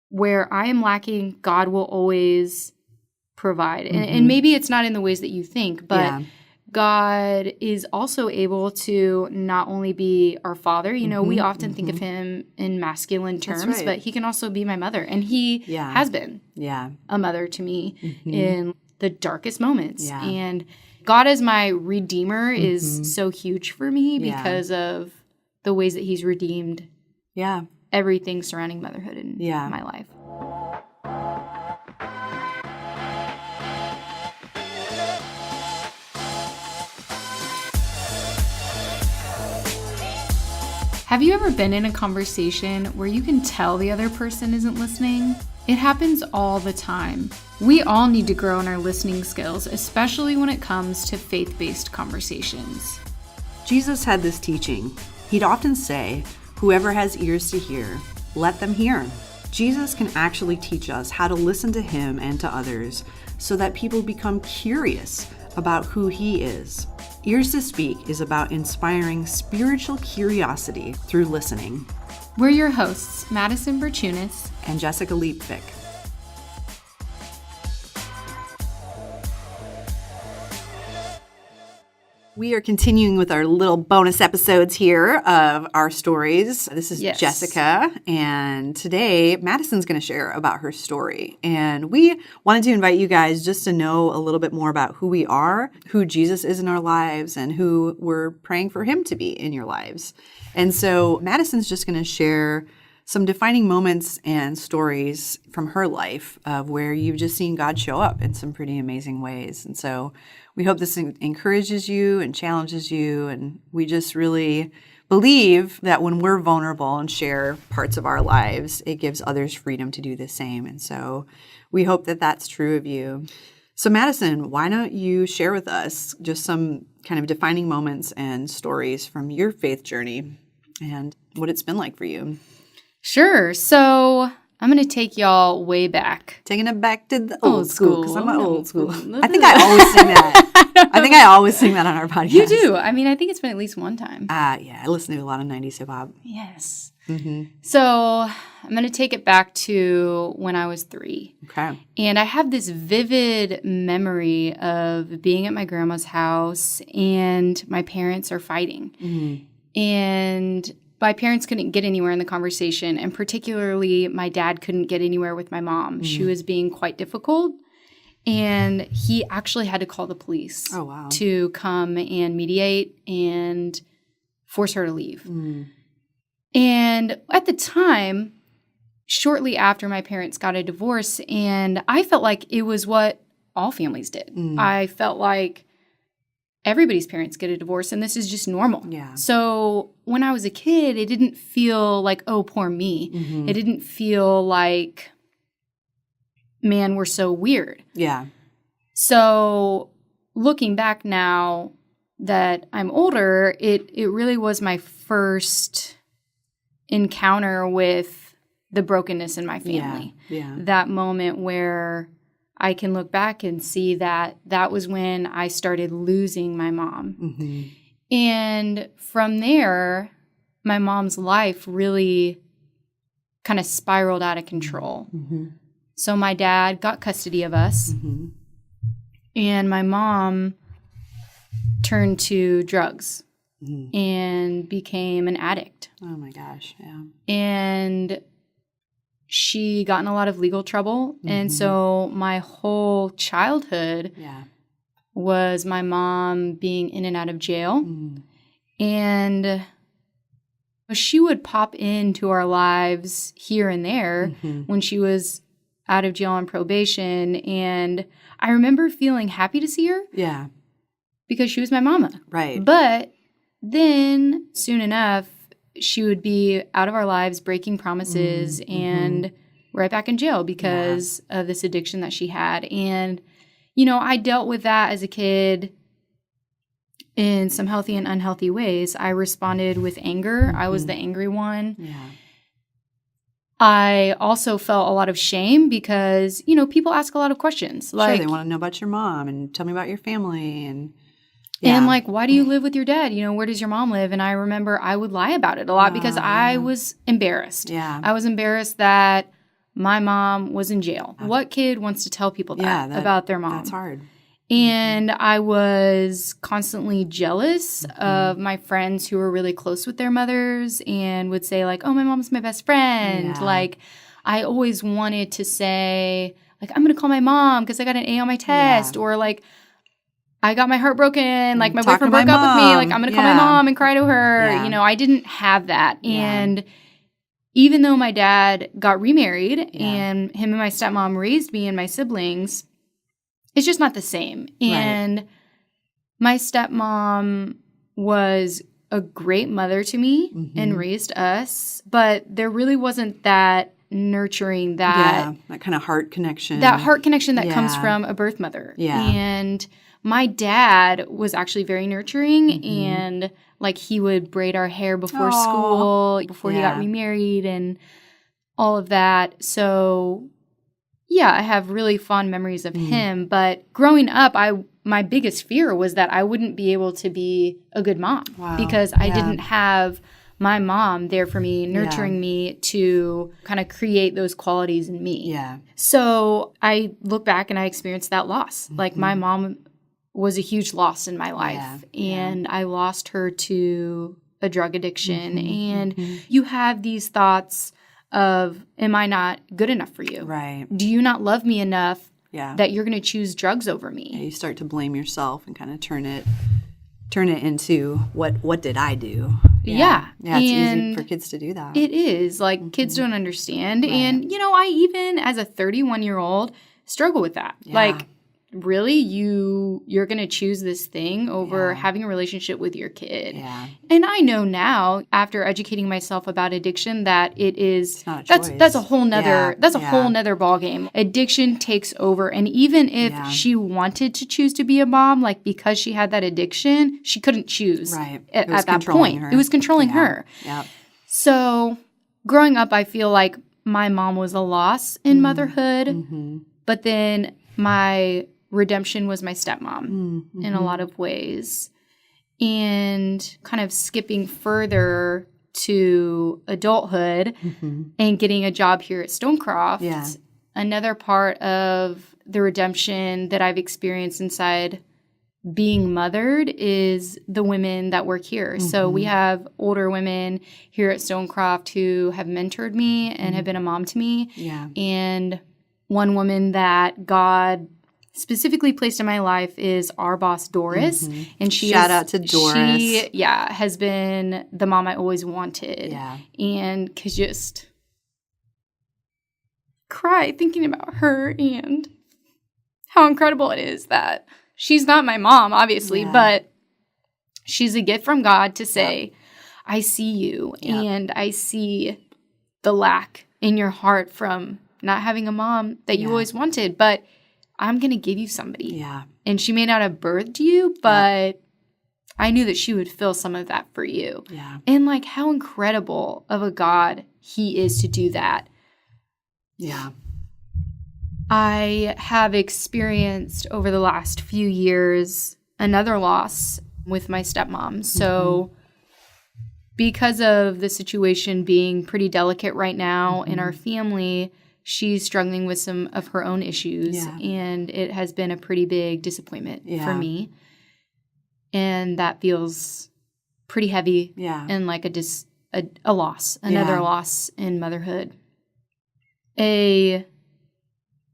where I am lacking, God will always provide. And maybe it's not in the ways that you think, but God is also able to not only be our father. You know, we often think of him in masculine terms, but he can also be my mother. And he has been a mother to me in the darkest moments. And God as my redeemer is so huge for me because of the ways that he's redeemed everything surrounding motherhood in my life. Have you ever been in a conversation where you can tell the other person isn't listening? It happens all the time. We all need to grow in our listening skills, especially when it comes to faith-based conversations. Jesus had this teaching. He'd often say, "Whoever has ears to hear, let them hear." Jesus can actually teach us how to listen to him and to others so that people become curious about who he is. Ears to Speak is about inspiring spiritual curiosity through listening. We're your hosts, Maddison And Jessica Leapfick. We are continuing with our little bonus episodes here of our stories. This is Jessica, and today Madison's going to share about her story. And we wanted to invite you guys just to know a little bit more about who we are, who Jesus is in our lives, and who we're praying for him to be in your lives. And so Madison's just going to share some defining moments and stories from her life of where you've just seen God show up in some pretty amazing ways. And so we hope this encourages you and challenges you. And we just really believe that when we're vulnerable and share parts of our lives, it gives others freedom to do the same. And so we hope that that's true of you. So Maddison, why don't you share with us just some kind of defining moments and stories from your faith journey and what it's been like for you? Sure. So I'm going to take y'all way back. Taking it back to the old school, because I'm an old school. I think I always sing that. I think I always sing that on our podcast. You do. I mean, I think it's been at least one time. Yeah. I listen to a lot of 90s hip-hop. Yes. So I'm going to take it back to when I was 3. Okay. And I have this vivid memory of being at my grandma's house and my parents are fighting. And my parents couldn't get anywhere in the conversation, and particularly my dad couldn't get anywhere with my mom. She was being quite difficult, and he actually had to call the police to come and mediate and force her to leave. And at the time, shortly after my parents got a divorce, and I felt like it was what all families did. I felt like everybody's parents get a divorce, and this is just normal. Yeah. So when I was a kid, it didn't feel like, oh, poor me. It didn't feel like, man, we're so weird. Yeah. So looking back now that I'm older, it really was my first encounter with the brokenness in my family. Yeah. That moment where I can look back and see that that was when I started losing my mom. And from there, my mom's life really kind of spiraled out of control. So my dad got custody of us, and my mom turned to drugs and became an addict. Oh, my gosh, yeah. And she got in a lot of legal trouble. And so my whole childhood was my mom being in and out of jail. And she would pop into our lives here and there when she was out of jail on probation. And I remember feeling happy to see her. Yeah. Because she was my mama. Right. But then soon enough, she would be out of our lives, breaking promises, and right back in jail because of this addiction that she had. And, you know, I dealt with that as a kid in some healthy and unhealthy ways. I responded with anger. I was the angry one. Yeah. I also felt a lot of shame because, you know, people ask a lot of questions. Sure, they want to know about your mom and tell me about your family and... And like, why do you live with your dad? You know, where does your mom live? And I remember I would lie about it a lot because I was embarrassed. Yeah. I was embarrassed that my mom was in jail. What kid wants to tell people that about their mom? That's hard. And I was constantly jealous of my friends who were really close with their mothers and would say like, oh, my mom's my best friend. Yeah. Like I always wanted to say like, I'm going to call my mom because I got an A on my test or like, I got my heart broken. Like my boyfriend broke up with me. Like I'm going to call my mom and cry to her. Yeah. You know, I didn't have that. Yeah. And even though my dad got remarried and him and my stepmom raised me and my siblings, it's just not the same. And my stepmom was a great mother to me and raised us, but there really wasn't that nurturing, that kind of heart connection. That heart connection that comes from a birth mother. Yeah. And my dad was actually very nurturing and like he would braid our hair before school, before he got remarried and all of that. So yeah, I have really fond memories of him. But growing up, my biggest fear was that I wouldn't be able to be a good mom because I didn't have my mom there for me, nurturing me to kind of create those qualities in me. Yeah. So I look back and I experienced that loss. Like my mom was a huge loss in my life and I lost her to a drug addiction. And you have these thoughts of, am I not good enough for you? Right. Do you not love me enough that you're going to choose drugs over me? Yeah, you start to blame yourself and kind of turn it into what did I do? Yeah. Yeah, it's easy for kids to do that. It is. Like kids don't understand. Right. And, you know, I even as a 31-year-old struggle with that. Yeah. Like, really, you're going to choose this thing over having a relationship with your kid. Yeah. And I know now, after educating myself about addiction, that it is it's not a choice. That's a whole nother whole nother ballgame. Addiction takes over. And even if she wanted to choose to be a mom, like because she had that addiction, she couldn't choose at that point. It was controlling her. Yeah. So growing up, I feel like my mom was a loss in motherhood, but then my redemption was my stepmom in a lot of ways. And kind of skipping further to adulthood and getting a job here at Stonecroft, another part of the redemption that I've experienced inside being mothered is the women that work here. So we have older women here at Stonecroft who have mentored me and have been a mom to me. Yeah. And one woman that God specifically placed in my life is our boss, Doris. And shout out to Doris. She, has been the mom I always wanted. Yeah. And could just cry thinking about her and how incredible it is that she's not my mom, obviously, but she's a gift from God to say, I see you and I see the lack in your heart from not having a mom that you always wanted, but I'm going to give you somebody. Yeah. And she may not have birthed you, but I knew that she would fill some of that for you. Yeah. And like how incredible of a God he is to do that. Yeah. I have experienced over the last few years another loss with my stepmom. So because of the situation being pretty delicate right now in our family, she's struggling with some of her own issues, and it has been a pretty big disappointment for me. And that feels pretty heavy and like a loss, another loss in motherhood. A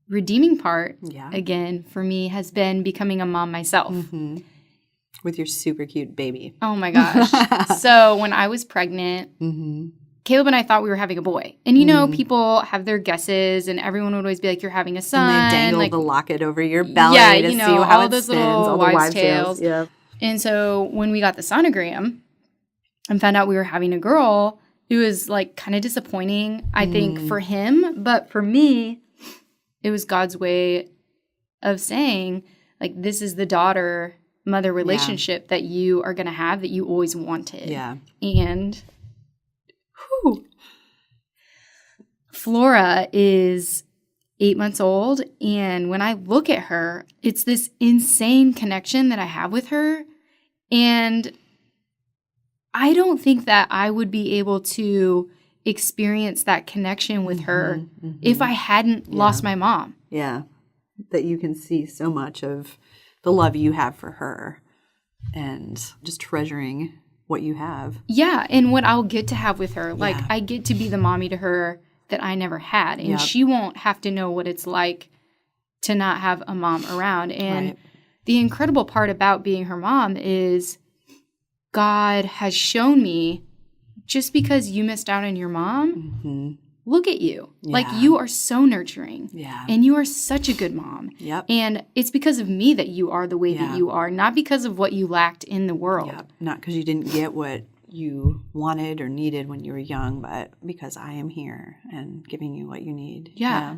redeeming part, again, for me has been becoming a mom myself. With your super cute baby. Oh, my gosh. So when I was pregnant, Caleb and I thought we were having a boy. And, you know, people have their guesses, and everyone would always be like, you're having a son. And they dangle the locket over your belly to see how it spins. All the wives' tales. Yeah. And so when we got the sonogram and found out we were having a girl, it was, like, kind of disappointing, I think, for him. But for me, it was God's way of saying, like, this is the daughter-mother relationship that you are going to have that you always wanted. Yeah. And Flora is 8 months old, and when I look at her, it's this insane connection that I have with her, and I don't think that I would be able to experienced that connection with her if I hadn't lost my mom. Yeah. That you can see so much of the love you have for her and just treasuring what you have. Yeah, and what I'll get to have with her. Like, I get to be the mommy to her that I never had. And she won't have to know what it's like to not have a mom around. And the incredible part about being her mom is God has shown me, just because you missed out on your mom, look at you. Yeah. Like, you are so nurturing. Yeah. And you are such a good mom. Yep. And it's because of me that you are the way that you are, not because of what you lacked in the world. Yep. Not because you didn't get what you wanted or needed when you were young, but because I am here and giving you what you need. Yeah.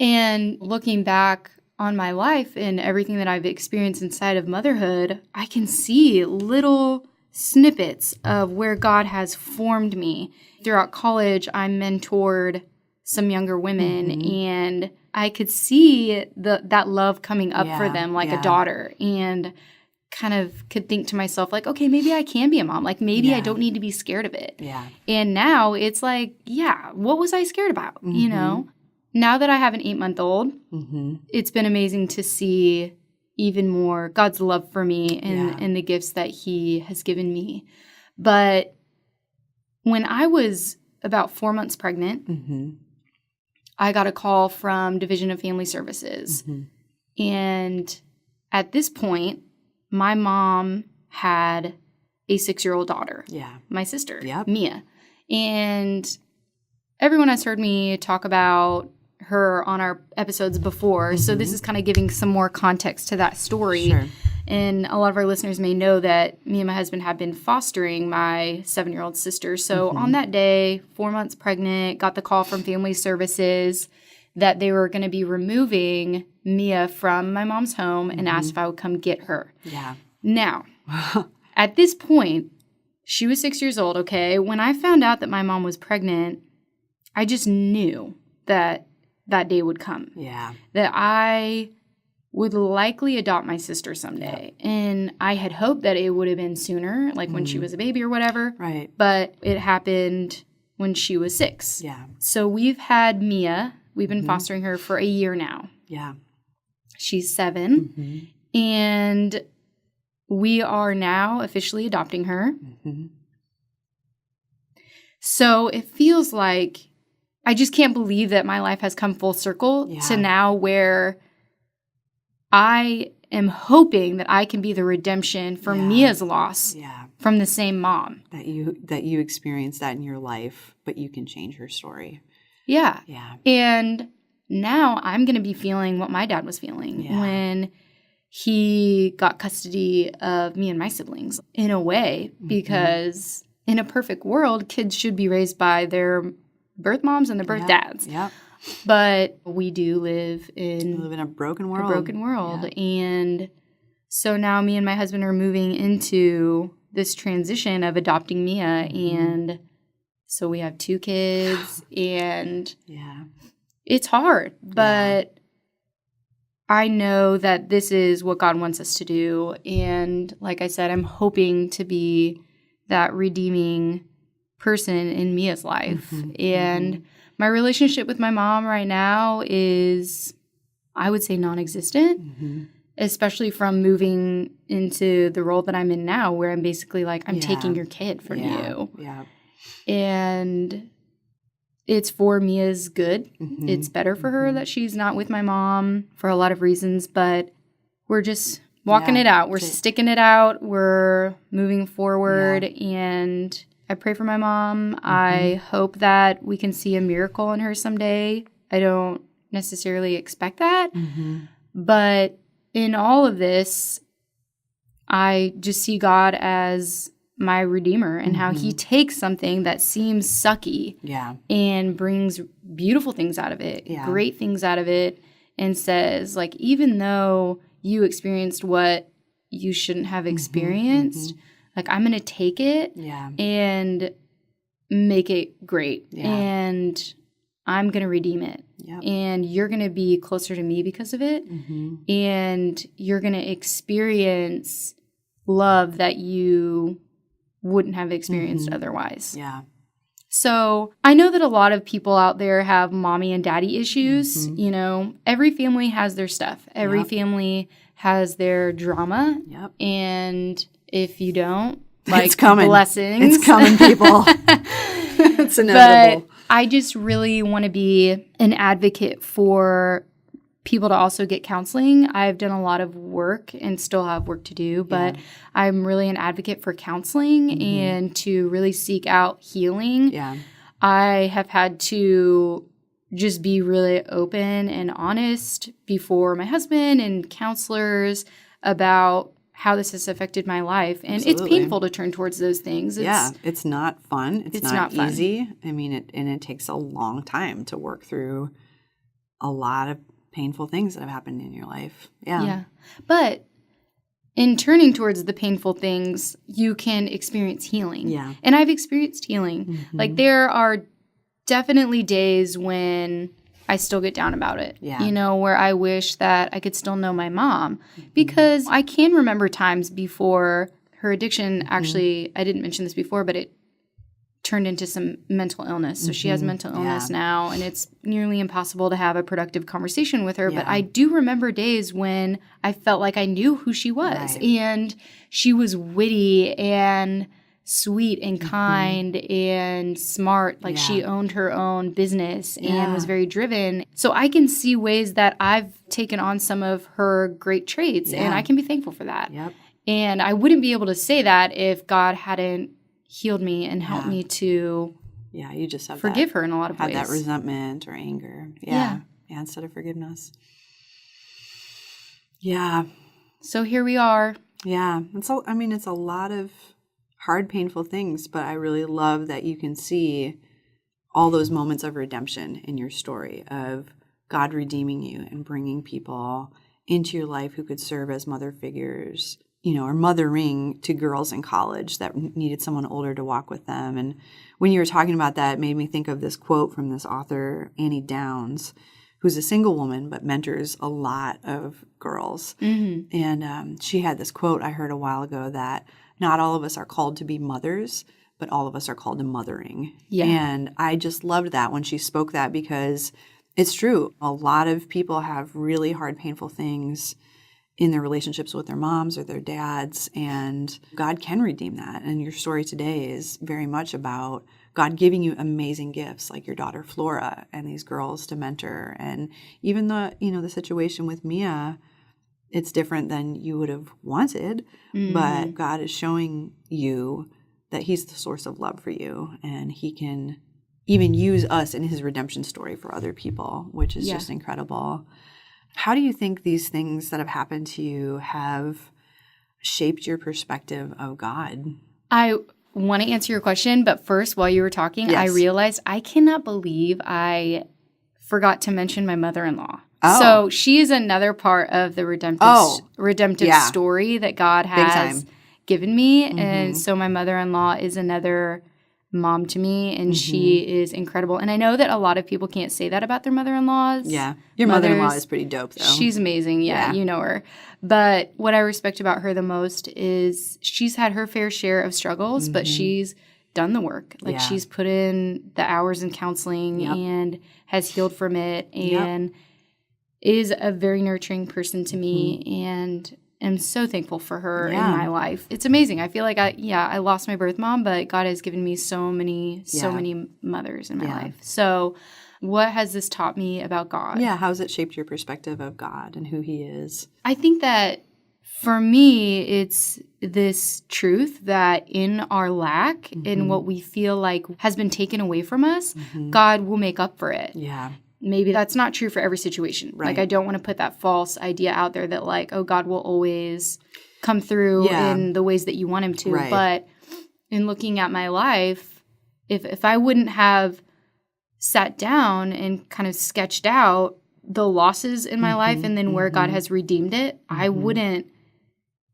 And looking back on my life and everything that I've experienced inside of motherhood, I can see little snippets of where God has formed me. Throughout college, I mentored some younger women, and I could see that love coming up for them like a daughter, and kind of could think to myself, like, okay, maybe I can be a mom. Like, maybe I don't need to be scared of it. Yeah. And now it's like, what was I scared about? You know? Now that I have an 8-month-old, it's been amazing to see even more God's love for me and the gifts that he has given me. But when I was about 4 months pregnant, I got a call from Division of Family Services. And at this point, my mom had a 6-year-old daughter, my sister, Mia. And everyone has heard me talk about her on our episodes before, so this is kind of giving some more context to that story. Sure. And a lot of our listeners may know that me and my husband have been fostering my 7-year-old sister. So on that day, 4 months pregnant, got the call from Family Services that they were going to be removing Mia from my mom's home and asked if I would come get her. Yeah. Now, at this point, she was 6 years old, okay? When I found out that my mom was pregnant, I just knew that that day would come. Yeah. That I would likely adopt my sister someday. Yep. And I had hoped that it would have been sooner, like when she was a baby or whatever. Right. But it happened when she was 6. Yeah. So we've had Mia. We've been fostering her for a year now. Yeah. She's 7. And we are now officially adopting her. So it feels like I just can't believe that my life has come full circle to now where I am hoping that I can be the redemption for Mia's loss from the same mom. That you experienced that in your life, but you can change her story. Yeah. Yeah. And now I'm going to be feeling what my dad was feeling when he got custody of me and my siblings, in a way, because in a perfect world, kids should be raised by their birth moms and their birth dads. Yeah. But we do live in a broken world. Yeah. And so now me and my husband are moving into this transition of adopting Mia. And so we have 2 kids, and it's hard. But I know that this is what God wants us to do. And like I said, I'm hoping to be that redeeming person in Mia's life. And my relationship with my mom right now is, I would say, non-existent, especially from moving into the role that I'm in now, where I'm basically like, I'm taking your kid from you. Yeah. And it's for Mia's good. It's better for her that she's not with my mom for a lot of reasons, but we're just walking it out. We're sticking it out. We're moving forward, and I pray for my mom. I hope that we can see a miracle in her someday. I don't necessarily expect that. But in all of this, I just see God as my redeemer, and how he takes something that seems sucky and brings beautiful things out of it, great things out of it, and says, like, even though you experienced what you shouldn't have experienced, like, I'm going to take it and make it great. And I'm going to redeem it. And you're going to be closer to me because of it. And you're going to experience love that you wouldn't have experienced otherwise. Yeah. So I know that a lot of people out there have mommy and daddy issues. You know, every family has their stuff. Every family has their drama. And if you don't, like, it's coming. Blessings. It's coming, people. It's inevitable. But I just really want to be an advocate for people to also get counseling. I've done a lot of work and still have work to do, but I'm really an advocate for counseling and to really seek out healing. I have had to just be really open and honest before my husband and counselors about how this has affected my life. And it's painful to turn towards those things. It's not fun. It's not easy. I mean, it takes a long time to work through a lot of painful things that have happened in your life. But in turning towards the painful things, you can experience healing. And I've experienced healing. Like, there are definitely days when I still get down about it, you know, where I wish that I could still know my mom, because I can remember times before her addiction. Actually, I didn't mention this before, but it turned into some mental illness. So she has mental illness now, and it's nearly impossible to have a productive conversation with her. But I do remember days when I felt like I knew who she was. And she was witty and sweet and kind and smart. Like, she owned her own business and was very driven. So I can see ways that I've taken on some of her great traits, and I can be thankful for that. And I wouldn't be able to say that if God hadn't healed me and helped me to you just have forgive her in a lot of ways. Have that resentment or anger. Instead of forgiveness. So here we are. It's a lot of hard, painful things, but I really love that you can see all those moments of redemption in your story of God redeeming you and bringing people into your life who could serve as mother figures, you know, or mothering to girls in college that needed someone older to walk with them. And when you were talking about that, it made me think of this quote from this author, Annie Downs, who's a single woman but mentors a lot of girls. And she had this quote I heard a while ago that not all of us are called to be mothers, but all of us are called to mothering. And I just loved that when she spoke that, because it's true. A lot of people have really hard, painful things in their relationships with their moms or their dads, and God can redeem that. And your story today is very much about God giving you amazing gifts like your daughter Flora and these girls to mentor. And even the situation with Mia, it's different than you would have wanted, but God is showing you that he's the source of love for you, and he can even use us in his redemption story for other people, which is just incredible. How do you think these things that have happened to you have shaped your perspective of God? I want to answer your question, but first, while you were talking, I realized I cannot believe I forgot to mention my mother-in-law. So she is another part of the redemptive story that God has given me. And so my mother-in-law is another mom to me, and she is incredible. And I know that a lot of people can't say that about their mother-in-laws. Your mother-in-law is pretty dope, though. She's amazing. You know her. But what I respect about her the most is she's had her fair share of struggles, but she's done the work. Like, she's put in the hours in counseling and has healed from it, and is a very nurturing person to me, and am so thankful for her in my life. It's amazing. I feel like I lost my birth mom, but God has given me so many mothers in my life. So what has this taught me about God? How has it shaped your perspective of God and who he is? I think that for me, it's this truth that in our lack, in what we feel like has been taken away from us, God will make up for it. Maybe that's not true for every situation. Like, I don't want to put that false idea out there that, like, oh, God will always come through in the ways that you want him to. But in looking at my life, if I wouldn't have sat down and kind of sketched out the losses in my life and then where God has redeemed it, I wouldn't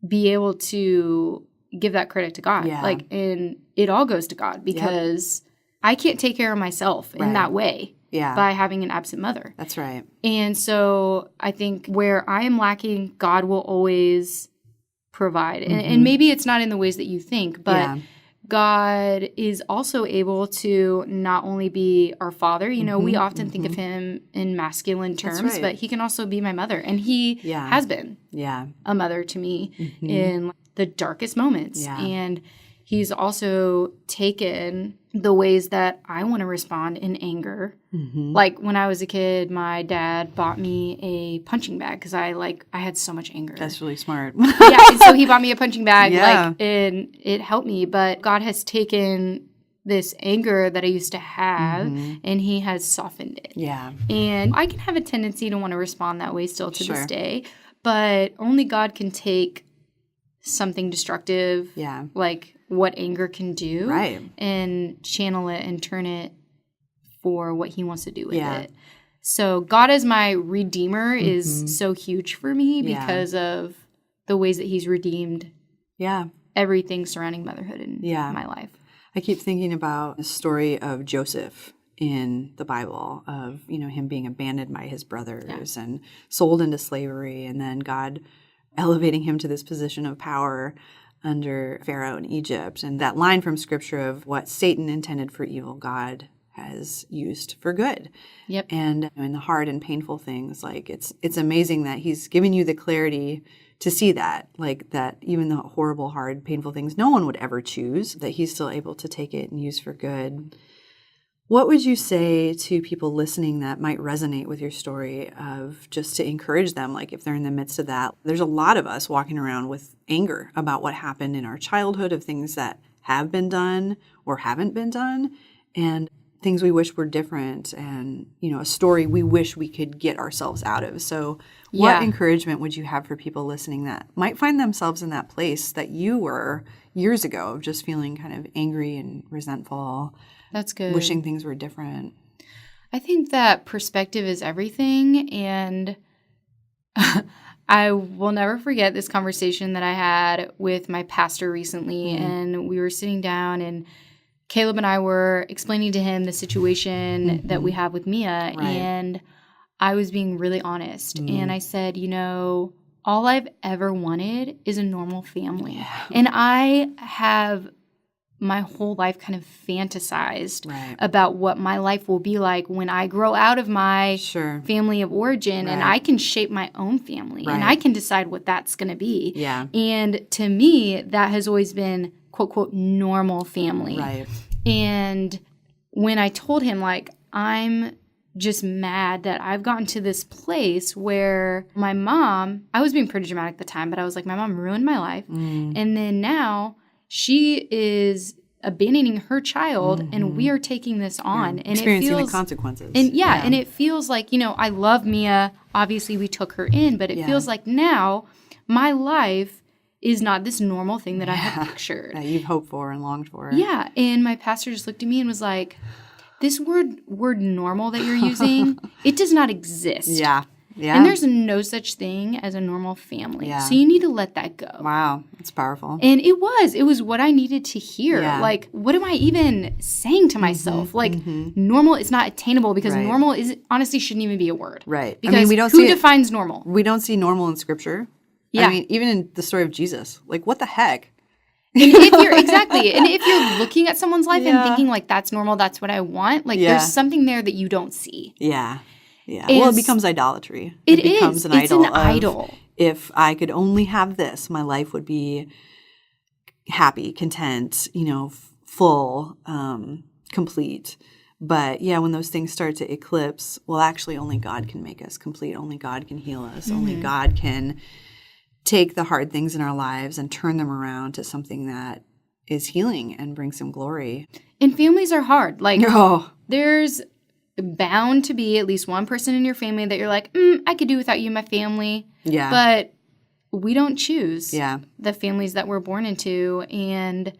be able to give that credit to God. And it all goes to God, because I can't take care of myself in that way. By having an absent mother. That's right. And so I think where I am lacking, God will always provide. And maybe it's not in the ways that you think, but God is also able to not only be our father, you know, we often think of him in masculine terms, but he can also be my mother. And he has been a mother to me in the darkest moments. And he's also taken the ways that I want to respond in anger. Like when I was a kid, my dad bought me a punching bag because I had so much anger. That's really smart. So he bought me a punching bag, and it helped me. But God has taken this anger that I used to have, and he has softened it. And I can have a tendency to want to respond that way still to this day, but only God can take something destructive, like what anger can do, and channel it and turn it for what he wants to do with it. So God as my redeemer is so huge for me because of the ways that he's redeemed everything surrounding motherhood in my life. I keep thinking about the story of Joseph in the Bible, of, you know, him being abandoned by his brothers and sold into slavery, and then God elevating him to this position of power under Pharaoh in Egypt. And that line from Scripture of what Satan intended for evil, God has used for good. And in the hard and painful things, like it's amazing that he's given you the clarity to see that, like that even the horrible, hard, painful things no one would ever choose, that he's still able to take it and use for good. What would you say to people listening that might resonate with your story, of just to encourage them, like if they're in the midst of that? There's a lot of us walking around with anger about what happened in our childhood, of things that have been done or haven't been done, and things we wish were different, and, you know, a story we wish we could get ourselves out of. So what encouragement would you have for people listening that might find themselves in that place that you were years ago, of just feeling kind of angry and resentful? That's good. Wishing things were different. I think that perspective is everything. And I will never forget this conversation that I had with my pastor recently. And we were sitting down, and Caleb and I were explaining to him the situation that we have with Mia. And I was being really honest. And I said, you know, all I've ever wanted is a normal family. And I have my whole life kind of fantasized about what my life will be like when I grow out of my family of origin, and I can shape my own family, and I can decide what that's going to be. And to me, that has always been, quote, quote, normal family. And when I told him, like, I'm just mad that I've gotten to this place where my mom, I was being pretty dramatic at the time, but I was like, my mom ruined my life. And then now she is abandoning her child, and we are taking this on. And experiencing it feels, the consequences. And and it feels like, you know, I love Mia. Obviously, we took her in, but it feels like now my life is not this normal thing that I had pictured. That you've hoped for and longed for. And my pastor just looked at me and was like, this word normal that you're using, it does not exist. And there's no such thing as a normal family. So you need to let that go. Wow, that's powerful. And it was what I needed to hear. Like, what am I even saying to myself? Like, normal is not attainable, because normal is honestly shouldn't even be a word. Because I mean, we don't who defines normal? We don't see normal in Scripture. I mean, even in the story of Jesus, like, what the heck? And if you're looking at someone's life and thinking, like, that's normal, that's what I want, like, there's something there that you don't see. Well, it becomes idolatry. It becomes an idol. It's an idol. If I could only have this, my life would be happy, content, you know, full, complete. But when those things start to eclipse, well, actually only God can make us complete. Only God can heal us. Only God can take the hard things in our lives and turn them around to something that is healing and brings Him glory. And families are hard. Like, there's bound to be at least one person in your family that you're like, I could do without you, my family. But we don't choose the families that we're born into. And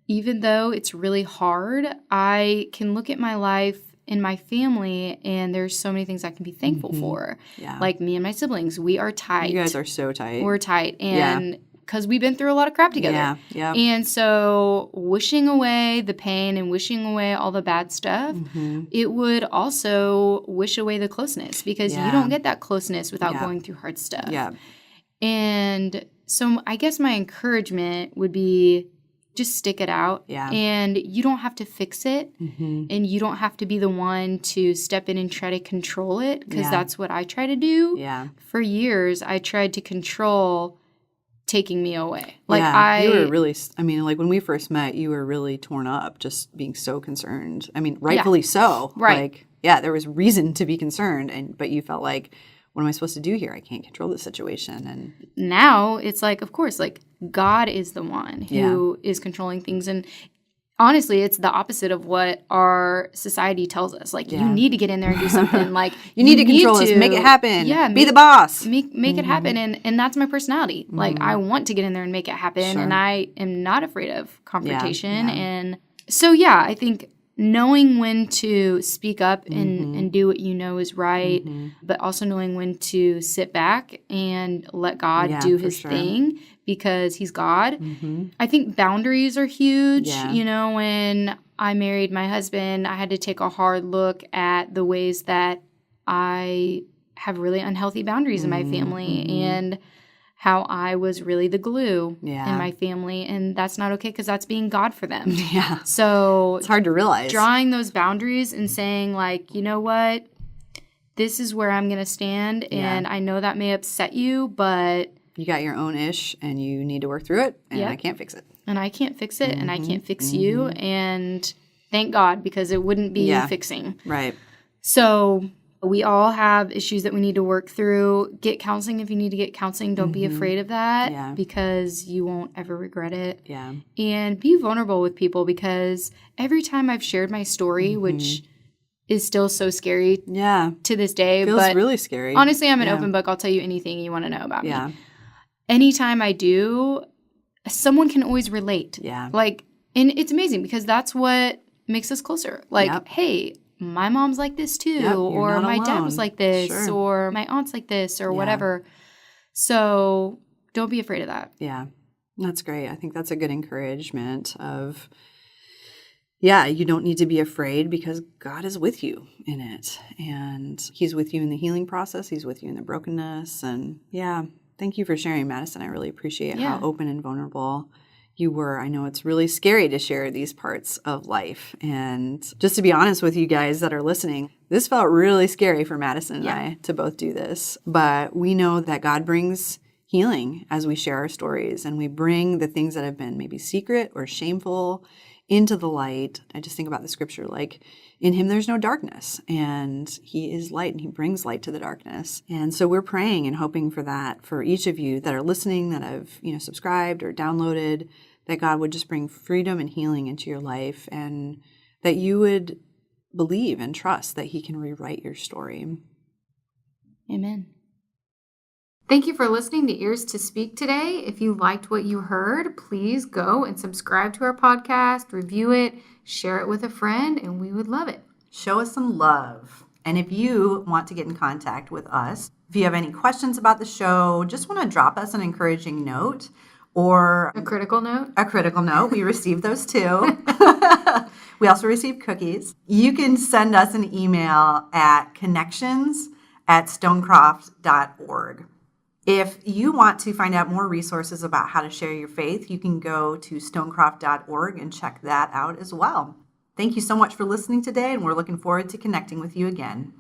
even though it's really hard, I can look at my life and my family, and there's so many things I can be thankful for. Like me and my siblings, we are tight. You guys are so tight. We're tight. And because we've been through a lot of crap together. And so wishing away the pain and wishing away all the bad stuff, it would also wish away the closeness, because you don't get that closeness without going through hard stuff. And so I guess my encouragement would be, just stick it out. Yeah. And you don't have to fix it. Mm-hmm. And you don't have to be the one to step in and try to control it, because that's what I try to do. Yeah. For years, I tried to control taking me away. You were really, like when we first met, you were really torn up, just being so concerned. I mean, rightfully so. Right. There was reason to be concerned, but you felt like, what am I supposed to do here? I can't control the situation. And now it's like, of course, like God is the one who is controlling things. And honestly, it's the opposite of what our society tells us. Like, you need to get in there and do something. Like, you need to control this, make it happen. Yeah, be the boss. Make it happen. And that's my personality. Like, I want to get in there and make it happen. And I am not afraid of confrontation. And so, I think knowing when to speak up and do what you know is right, but also knowing when to sit back and let God do his thing, because he's God. I think boundaries are huge. You know, when I married my husband, I had to take a hard look at the ways that I have really unhealthy boundaries in my family, and how I was really the glue in my family. And that's not okay, because that's being God for them. Yeah. So it's hard to realize. Drawing those boundaries and saying, like, you know what? This is where I'm going to stand. And I know that may upset you, but you got your own ish and you need to work through it. And I can't fix it. And I can't fix it. And I can't fix you. And thank God, because it wouldn't be fixing. Right. So we all have issues that we need to work through. Get counseling if you need to get counseling. Don't be afraid of that, because you won't ever regret it. Yeah. And be vulnerable with people, because every time I've shared my story, which is still so scary to this day. Feels really scary. Honestly, I'm an open book. I'll tell you anything you want to know about me. Anytime I do, someone can always relate. Yeah. Like, and it's amazing, because that's what makes us closer. Like, hey, my mom's like this too, or my dad was like this, or my aunt's like this, or whatever. So don't be afraid of that. Yeah, that's great. I think that's a good encouragement of, you don't need to be afraid, because God is with you in it. And he's with you in the healing process. He's with you in the brokenness. And thank you for sharing, Maddison. I really appreciate how open and vulnerable you were. I know it's really scary to share these parts of life. And just to be honest with you guys that are listening, this felt really scary for Maddison and I to both do this. But we know that God brings healing as we share our stories, and we bring the things that have been maybe secret or shameful into the light. I just think about the scripture, like, in him there's no darkness, and he is light, and he brings light to the darkness. And so we're praying and hoping for that for each of you that are listening, that have, subscribed or downloaded, that God would just bring freedom and healing into your life, and that you would believe and trust that he can rewrite your story. Amen. Thank you for listening to Ears to Speak today. If you liked what you heard, please go and subscribe to our podcast, review it, share it with a friend, and we would love it. Show us some love. And if you want to get in contact with us, if you have any questions about the show, just want to drop us an encouraging note or a critical note. A critical note. We receive those too. We also receive cookies. You can send us an email at connections@stonecroft.org. If you want to find out more resources about how to share your faith, you can go to stonecroft.org and check that out as well. Thank you so much for listening today, and we're looking forward to connecting with you again.